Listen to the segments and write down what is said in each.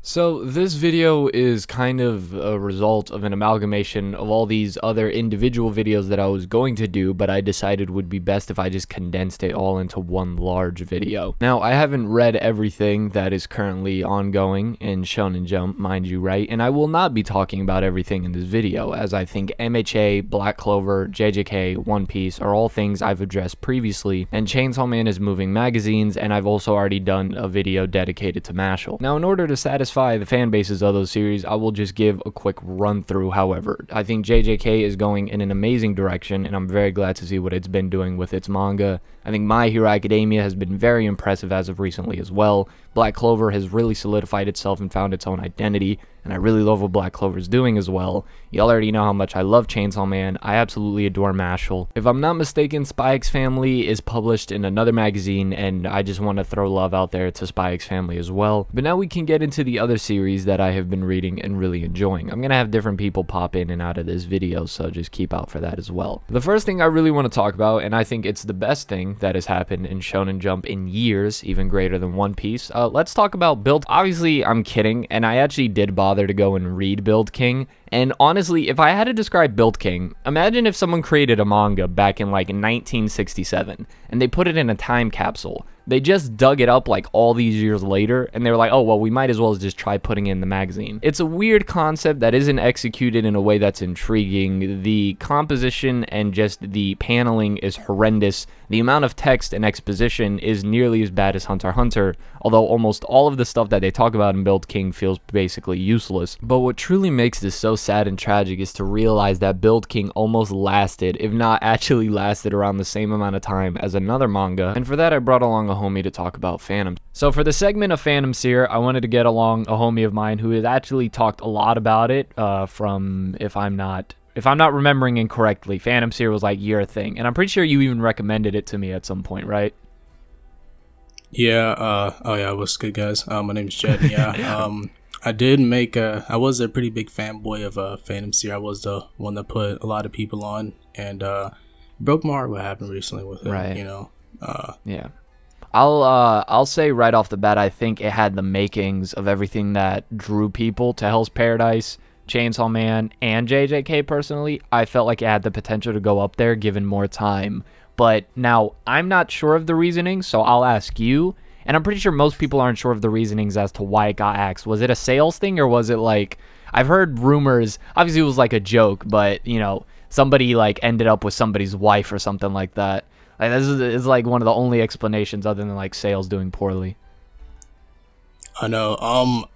So this video is kind of a result of an amalgamation of all these other individual videos that I was going to do, but I decided would be best if I just condensed it all into one large video. Now, I haven't read everything that is currently ongoing in Shonen Jump, mind you, right? And I will not be talking about everything in this video, as I think MHA, Black Clover, JJK, One Piece are all things I've addressed previously, and Chainsaw Man is moving magazines, and I've also already done a video dedicated to Mashal. Now, in order to satisfy the fan bases of those series, I will just give a quick run through. However, I think JJK is going in an amazing direction, and I'm very glad to see what it's been doing with its manga. I think My Hero Academia has been very impressive as of recently as well. Black Clover has really solidified itself and found its own identity, and I really love what Black Clover is doing as well. You already know how much I love Chainsaw Man. I absolutely adore Mashal. If I'm not mistaken, Spy X Family is published in another magazine, and I just want to throw love out there to Spy X Family as well. But now we can get into the other series that I have been reading and really enjoying. I'm going to have different people pop in and out of this video, so just keep out for that as well. The first thing I really want to talk about, and I think it's the best thing that has happened in Shonen Jump in years, even greater than One Piece. Let's talk about Build. Obviously, I'm kidding, and I actually did bother to go and read Build King. And honestly, if I had to describe Build King, imagine if someone created a manga back in like 1967 and they put it in a time capsule. They just dug it up like all these years later, and they were like, oh, well, we might as well just try putting it in the magazine. It's a weird concept that isn't executed in a way that's intriguing. The composition and just the paneling is horrendous. The amount of text and exposition is nearly as bad as Hunter x Hunter, although almost all of the stuff that they talk about in Build King feels basically useless. But what truly makes this so sad and tragic is to realize that Build King almost lasted, if not actually lasted, around the same amount of time as another manga, and for that I brought along a homie to talk about Phantom. So for the segment of Phantom Seer, I wanted to get along a homie of mine who has actually talked a lot about it, from, if I'm not remembering incorrectly, Phantom Seer was like your thing, and I'm pretty sure you even recommended it to me at some point, right? Yeah, oh yeah, what's good, guys? My name's Jed. Yeah, I was a pretty big fanboy of Phantom Seer. I was the one that put a lot of people on, and broke my heart what happened recently with it, right. You know? Yeah. I'll say right off the bat, I think it had the makings of everything that drew people to Hell's Paradise, Chainsaw Man, and JJK. Personally, I felt like it had the potential to go up there given more time. But now, I'm not sure of the reasoning, so I'll ask you. And I'm pretty sure most people aren't sure of the reasonings as to why it got axed. Was it a sales thing, or was it like... I've heard rumors, obviously it was like a joke, but, you know, somebody like ended up with somebody's wife or something like that. Like, this is like one of the only explanations other than like sales doing poorly. I know.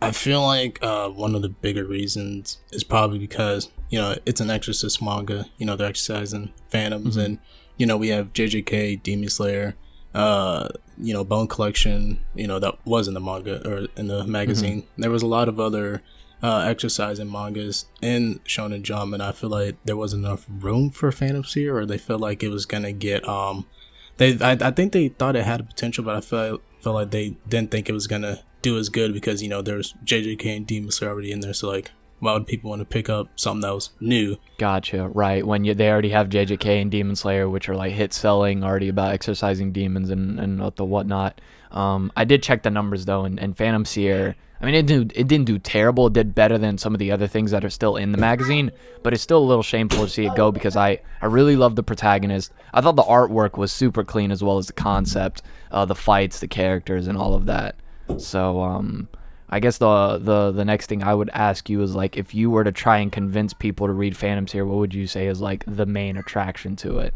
I feel like one of the bigger reasons is probably because, you know, it's an Exorcist manga. You know, they're exercising phantoms, and, you know, we have JJK, Demon Slayer, you know, Bone Collection, you know, that was in the manga or in the magazine. There was a lot of other exercising mangas in Shonen Jump, and I feel like there wasn't enough room for Phantom Seer, or they felt like it was gonna get I think they thought it had a potential, but I felt like they didn't think it was gonna do as good because, you know, there's JJK and Demon Slayer already in there, so like, why would people want to pick up something that was new? Gotcha, right. When they already have JJK and Demon Slayer, which are like hit selling, already about exercising demons and whatnot. I did check the numbers though, and Phantom Seer, I mean, it didn't do terrible. It did better than some of the other things that are still in the magazine, but it's still a little shameful to see it go because I really love the protagonist. I thought the artwork was super clean as well as the concept, the fights, the characters, and all of that. So, I guess the next thing I would ask you is, like, if you were to try and convince people to read Phantom Seer, what would you say is like the main attraction to it?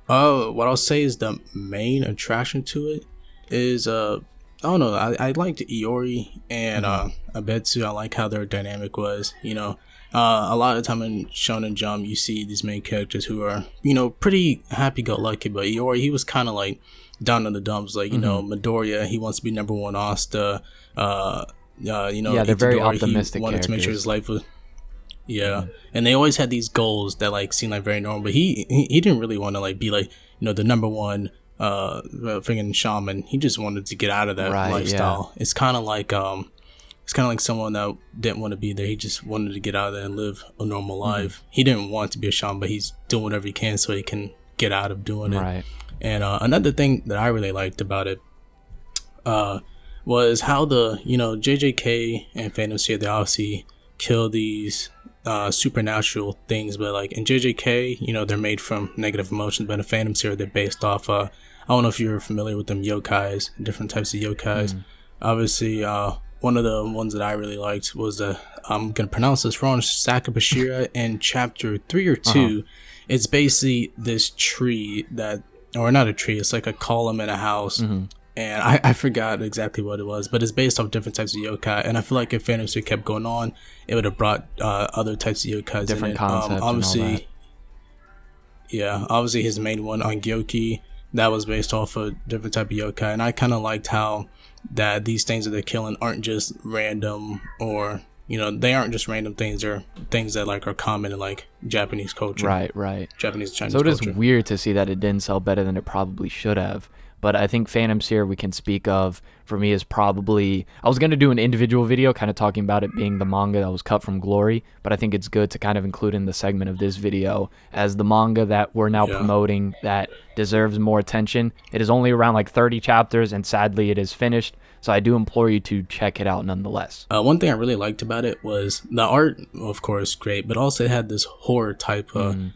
What I'll say is the main attraction to it is I don't know. I liked Iori and Abetsu. I like how their dynamic was. You know, a lot of the time in Shonen Jump, you see these main characters who are, you know, pretty happy-go-lucky. But Iori, he was kind of like down in the dumps. Like, you know, Midoriya, he wants to be number one Asta. You know, yeah, they're very optimistic. He wanted characters. To make sure his life was. Yeah, and they always had these goals that like seemed like very normal. But he didn't really want to like be like, you know, the number one freaking shaman. He just wanted to get out of that lifestyle. Yeah. It's kind of like someone that didn't want to be there. He just wanted to get out of there and live a normal life. He didn't want to be a shaman, but he's doing whatever he can so he can get out of doing it. And another thing that I really liked about it was how the, JJK and Phantom Seer, they obviously kill these supernatural things, but like in JJK, they're made from negative emotions, but in Phantom Seer, they're based off I don't know if you're familiar with them yokais, different types of yokais. Obviously, one of the ones that I really liked was I'm gonna pronounce this wrong, Sakabashira in chapter 3 or 2. It's basically this tree or not a tree, it's like a column in a house. And I forgot exactly what it was, but it's based off different types of yokai. And I feel like if Phantom Seer kept going on, it would have brought other types of yokais different in it. Concepts obviously, and all that. Yeah, obviously his main one on Gyoki, that was based off a different type of yokai. And I kind of liked how that these things that they're killing aren't just random, or they aren't just random things. They're things that like are common in like Japanese culture. Right. Japanese, Chinese so it culture. is weird to see that it didn't sell better than it probably should have. But I think Phantom Seer we can speak of, for me, is probably... I was going to do an individual video kind of talking about it being the manga that was cut from Glory, but I think it's good to kind of include in the segment of this video as the manga that we're now promoting that deserves more attention. It is only around like 30 chapters, and sadly it is finished, so I do implore you to check it out nonetheless. One thing I really liked about it was the art, of course, great, but also it had this horror type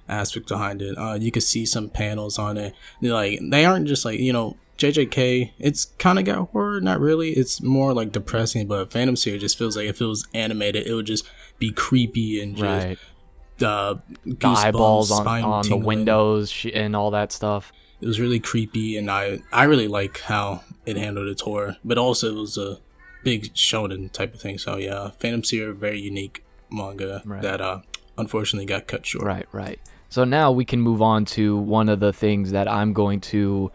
aspect behind it. You could see some panels on it. They aren't just like, JJK, it's kind of got horror, not really. It's more like depressing, but Phantom Seer just feels like if it was animated, it would just be creepy and just the eyeballs on the windows and all that stuff. It was really creepy, and I really like how it handled its horror, but also it was a big shonen type of thing. So yeah, Phantom Seer, very unique manga that unfortunately got cut short. Right. So now we can move on to one of the things that I'm going to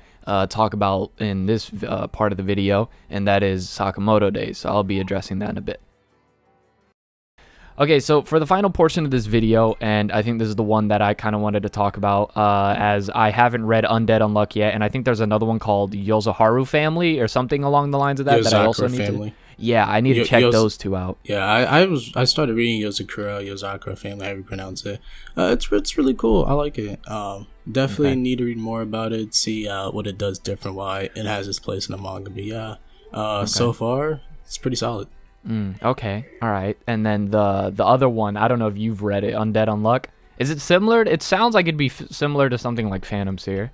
talk about in this part of the video, and that is Sakamoto Days. So I'll be addressing that in a bit. Okay, so for the final portion of this video, and I think this is the one that I kind of wanted to talk about, as I haven't read Undead Unluck yet, and I think there's another one called Yozaharu Family or something along the lines of that. That I also need Family. I need to check those two out. Yeah, I started reading Yozakura Family, however you pronounce it. It's really cool. I like it. Definitely need to read more about it, see what it does different, why it has its place in the manga. But so far it's pretty solid. Okay, all right. And then the other one, I don't know if you've read it, Undead Unluck. Is it similar? It sounds like it'd be similar to something like Phantom Seer.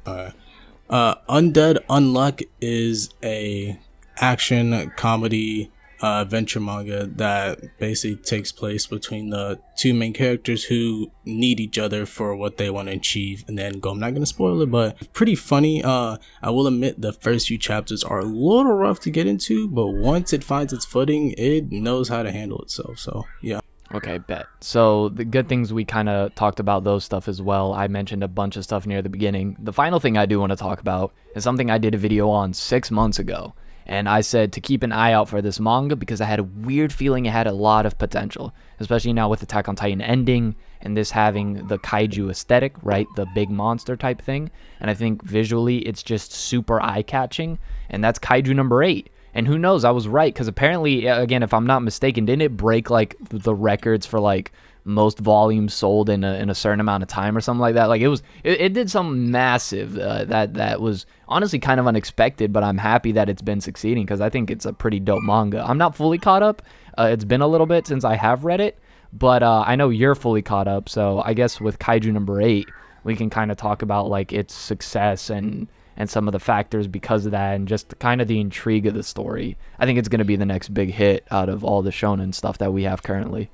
Undead Unluck is a action comedy adventure manga that basically takes place between the two main characters who need each other for what they want to achieve and then go. I'm not going to spoil it, but pretty funny. I will admit the first few chapters are a little rough to get into, but once it finds its footing, it knows how to handle itself. So yeah. Okay, bet. So the good things, we kind of talked about those stuff as well. I mentioned a bunch of stuff near the beginning. The final thing I do want to talk about is something I did a video on 6 months ago. And I said to keep an eye out for this manga because I had a weird feeling it had a lot of potential, especially now with Attack on Titan ending and this having the kaiju aesthetic, right? The big monster type thing. And I think visually it's just super eye-catching. And that's kaiju number 8. And who knows, I was right, because apparently, again, if I'm not mistaken, didn't it break like the records for like most volumes sold in a certain amount of time or something like that? Like it did something massive that was honestly kind of unexpected, but I'm happy that it's been succeeding because I think it's a pretty dope manga. I'm not fully caught up. It's been a little bit since I have read it, but I know you're fully caught up. So I guess with kaiju number 8, we can kind of talk about like its success and some of the factors because of that, and just kind of the intrigue of the story. I think it's going to be the next big hit out of all the shonen stuff that we have currently.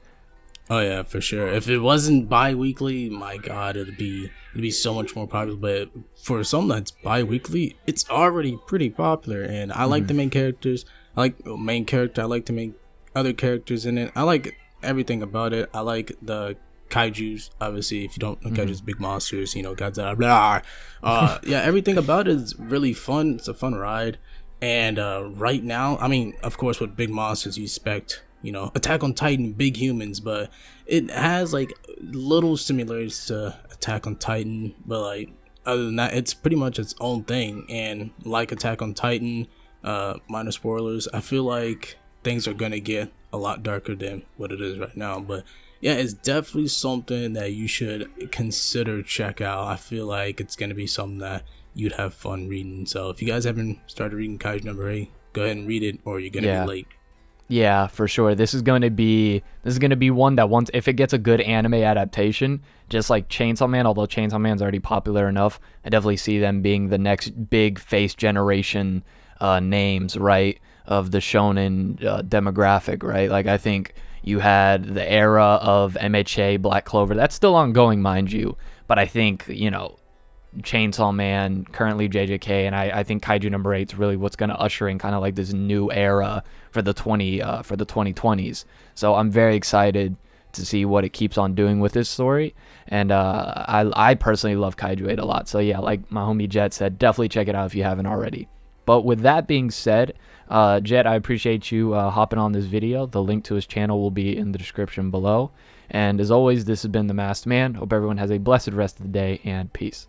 Oh yeah, for sure. If it wasn't bi-weekly, my god, it'd be so much more popular. But for something that's bi-weekly, it's already pretty popular. And I like the main characters. I like the main character. I like the main other characters in it. I like everything about it. I like the kaijus. Obviously, if you don't know kaijus, big monsters, Godzilla, blah. Yeah, everything about it is really fun. It's a fun ride. And right now, I mean, of course, with big monsters, you expect, Attack on Titan, big humans, but it has like little similarities to Attack on Titan, but like other than that, it's pretty much its own thing. And like Attack on Titan, minor spoilers, I feel like things are gonna get a lot darker than what it is right now. But yeah, it's definitely something that you should consider check out. I feel like it's gonna be something that you'd have fun reading. So if you guys haven't started reading kaiju number 8, go ahead and read it, or you're gonna be late. Yeah, for sure. This is going to be one that once, if it gets a good anime adaptation, just like Chainsaw Man, although Chainsaw Man's already popular enough, I definitely see them being the next big face generation names, right, of the shonen demographic, right? Like, I think you had the era of MHA, Black Clover. That's still ongoing, mind you, but I think, you know, Chainsaw Man, currently JJK, and I think Kaiju number 8 is really what's going to usher in kind of like this new era for the 2020s. So I'm very excited to see what it keeps on doing with this story, and I personally love Kaiju 8 a lot. So yeah, like my homie Jet said, definitely check it out if you haven't already. But with that being said, Jet, I appreciate you hopping on this video. The link to his channel will be in the description below. And as always, this has been The Masked Man. Hope everyone has a blessed rest of the day, and peace.